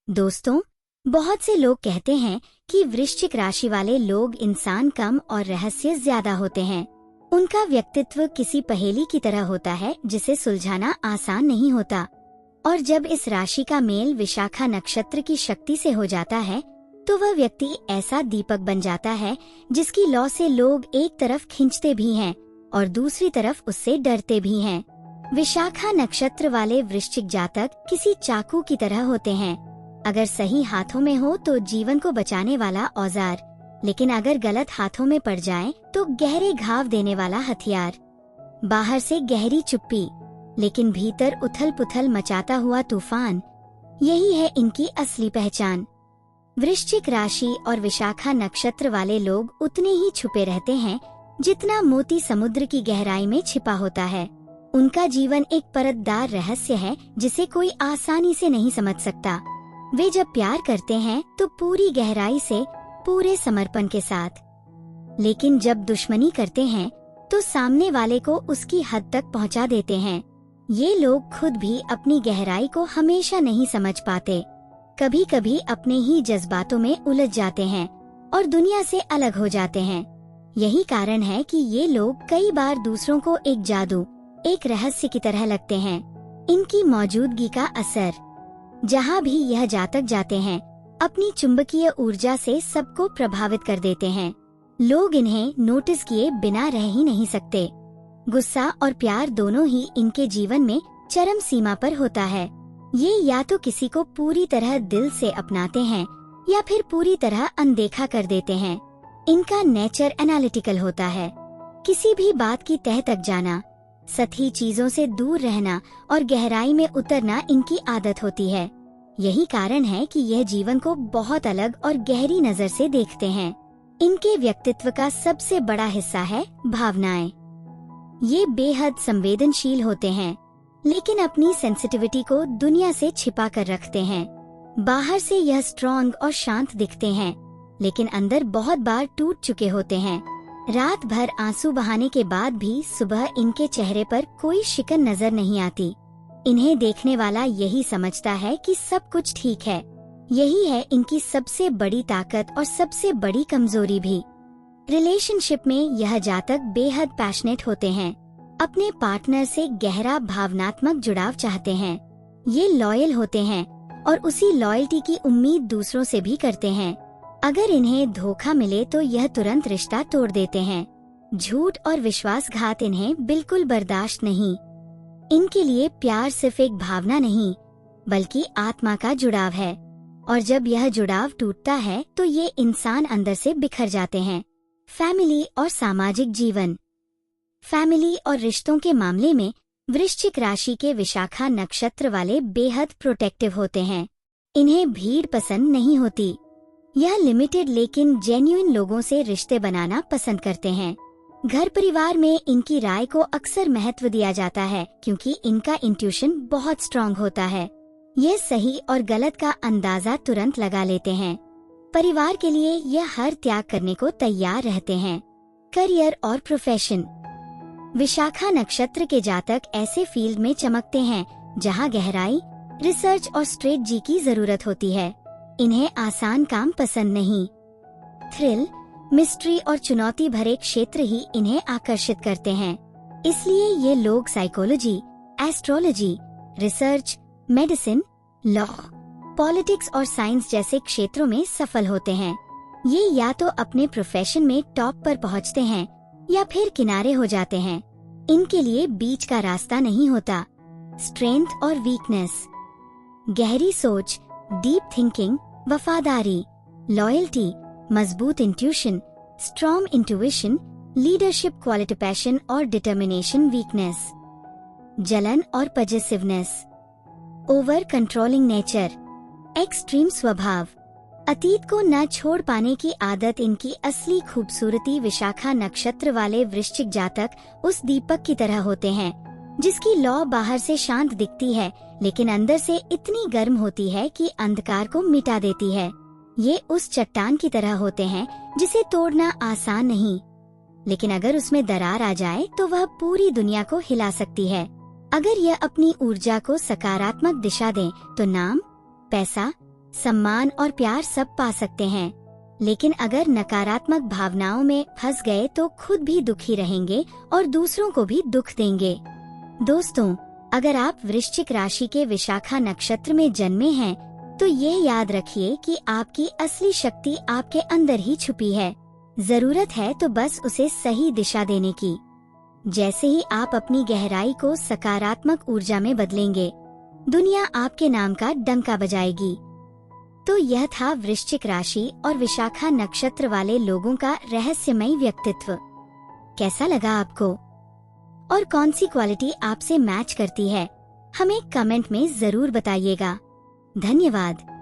दोस्तों, बहुत से लोग कहते हैं कि वृश्चिक राशि वाले लोग इंसान कम और रहस्य ज्यादा होते हैं। उनका व्यक्तित्व किसी पहेली की तरह होता है जिसे सुलझाना आसान नहीं होता। और जब इस राशि का मेल विशाखा नक्षत्र की शक्ति से हो जाता है तो वह व्यक्ति ऐसा दीपक बन जाता है जिसकी लौ से लोग एक तरफ खींचते भी हैं और दूसरी तरफ उससे डरते भी हैं। विशाखा नक्षत्र वाले वृश्चिक जातक किसी चाकू की तरह होते हैं। अगर सही हाथों में हो तो जीवन को बचाने वाला औजार, लेकिन अगर गलत हाथों में पड़ जाए तो गहरे घाव देने वाला हथियार। बाहर से गहरी चुप्पी, लेकिन भीतर उथल पुथल मचाता हुआ तूफान, यही है इनकी असली पहचान। वृश्चिक राशि और विशाखा नक्षत्र वाले लोग उतने ही छुपे रहते हैं जितना मोती समुद्र की गहराई में छिपा होता है। उनका जीवन एक परतदार रहस्य है जिसे कोई आसानी से नहीं समझ सकता। वे जब प्यार करते हैं तो पूरी गहराई से, पूरे समर्पण के साथ, लेकिन जब दुश्मनी करते हैं तो सामने वाले को उसकी हद तक पहुंचा देते हैं। ये लोग खुद भी अपनी गहराई को हमेशा नहीं समझ पाते। कभी कभी अपने ही जज्बातों में उलझ जाते हैं और दुनिया से अलग हो जाते हैं। यही कारण है कि ये लोग कई बार दूसरों को एक जादू, एक रहस्य की तरह लगते हैं। इनकी मौजूदगी का असर, जहाँ भी यह जातक जाते हैं, अपनी चुंबकीय ऊर्जा से सबको प्रभावित कर देते हैं। लोग इन्हें नोटिस किए बिना रह ही नहीं सकते। गुस्सा और प्यार दोनों ही इनके जीवन में चरम सीमा पर होता है। ये या तो किसी को पूरी तरह दिल से अपनाते हैं या फिर पूरी तरह अनदेखा कर देते हैं। इनका नेचर एनालिटिकल होता है। किसी भी बात की तह तक जाना, सतही चीजों से दूर रहना और गहराई में उतरना इनकी आदत होती है। यही कारण है कि यह जीवन को बहुत अलग और गहरी नजर से देखते हैं। इनके व्यक्तित्व का सबसे बड़ा हिस्सा है भावनाएं। ये बेहद संवेदनशील होते हैं, लेकिन अपनी सेंसिटिविटी को दुनिया से छिपा कर रखते हैं। बाहर से यह स्ट्रॉन्ग और शांत दिखते हैं, लेकिन अंदर बहुत बार टूट चुके होते हैं। रात भर आंसू बहाने के बाद भी सुबह इनके चेहरे पर कोई शिकन नजर नहीं आती। इन्हें देखने वाला यही समझता है कि सब कुछ ठीक है। यही है इनकी सबसे बड़ी ताकत और सबसे बड़ी कमजोरी भी। रिलेशनशिप में यह जातक बेहद पैशनेट होते हैं। अपने पार्टनर से गहरा भावनात्मक जुड़ाव चाहते हैं। ये लॉयल होते हैं और उसी लॉयल्टी की उम्मीद दूसरों से भी करते हैं। अगर इन्हें धोखा मिले तो यह तुरंत रिश्ता तोड़ देते हैं। झूठ और विश्वासघात इन्हें बिल्कुल बर्दाश्त नहीं। इनके लिए प्यार सिर्फ एक भावना नहीं, बल्कि आत्मा का जुड़ाव है, और जब यह जुड़ाव टूटता है तो ये इंसान अंदर से बिखर जाते हैं। फैमिली और सामाजिक जीवन। फैमिली और रिश्तों के मामले में वृश्चिक राशि के विशाखा नक्षत्र वाले बेहद प्रोटेक्टिव होते हैं। इन्हें भीड़ पसंद नहीं होती। यह लिमिटेड लेकिन जेन्युइन लोगों से रिश्ते बनाना पसंद करते हैं। घर परिवार में इनकी राय को अक्सर महत्व दिया जाता है क्योंकि इनका इंट्यूशन बहुत स्ट्रांग होता है। यह सही और गलत का अंदाजा तुरंत लगा लेते हैं। परिवार के लिए यह हर त्याग करने को तैयार रहते हैं। करियर और प्रोफेशन। विशाखा नक्षत्र के जातक ऐसे फील्ड में चमकते हैं जहां गहराई, रिसर्च और स्ट्रेटजी की जरूरत होती है। इन्हें आसान काम पसंद नहीं। थ्रिल, मिस्ट्री और चुनौती भरे क्षेत्र ही इन्हें आकर्षित करते हैं। इसलिए ये लोग psychology, astrology, research, medicine, law, politics और साइंस जैसे क्षेत्रों में सफल होते हैं। ये या तो अपने प्रोफेशन में टॉप पर पहुंचते हैं या फिर किनारे हो जाते हैं। इनके लिए बीच का रास्ता नहीं होता। स्ट्रेंथ और वीकनेस। गहरी सोच, डीप थिंकिंग, वफादारी, लॉयल्टी, मजबूत intuition, strong intuition, leadership quality, passion और डिटर्मिनेशन। वीकनेस, जलन और possessiveness, over controlling nature, extreme स्वभाव, अतीत को न छोड़ पाने की आदत इनकी असली खूबसूरती। विशाखा नक्षत्र वाले वृश्चिक जातक उस दीपक की तरह होते हैं जिसकी लौ बाहर से शांत दिखती है लेकिन अंदर से इतनी गर्म होती है कि अंधकार को मिटा देती है। ये उस चट्टान की तरह होते हैं जिसे तोड़ना आसान नहीं, लेकिन अगर उसमें दरार आ जाए तो वह पूरी दुनिया को हिला सकती है। अगर यह अपनी ऊर्जा को सकारात्मक दिशा दें तो नाम, पैसा, सम्मान और प्यार सब पा सकते हैं, लेकिन अगर नकारात्मक भावनाओं में फंस गए तो खुद भी दुखी रहेंगे और दूसरों को भी दुख देंगे। दोस्तों, अगर आप वृश्चिक राशि के विशाखा नक्षत्र में जन्मे हैं, तो ये याद रखिए कि आपकी असली शक्ति आपके अंदर ही छुपी है। जरूरत है तो बस उसे सही दिशा देने की। जैसे ही आप अपनी गहराई को सकारात्मक ऊर्जा में बदलेंगे, दुनिया आपके नाम का डंका बजाएगी। तो यह था वृश्चिक राशि और विशाखा नक्षत्र वाले लोगों का रहस्यमयी व्यक्तित्व। कैसा लगा आपको? और कौन सी क्वालिटी आपसे मैच करती है? हमें कमेंट में जरूर बताइएगा। धन्यवाद।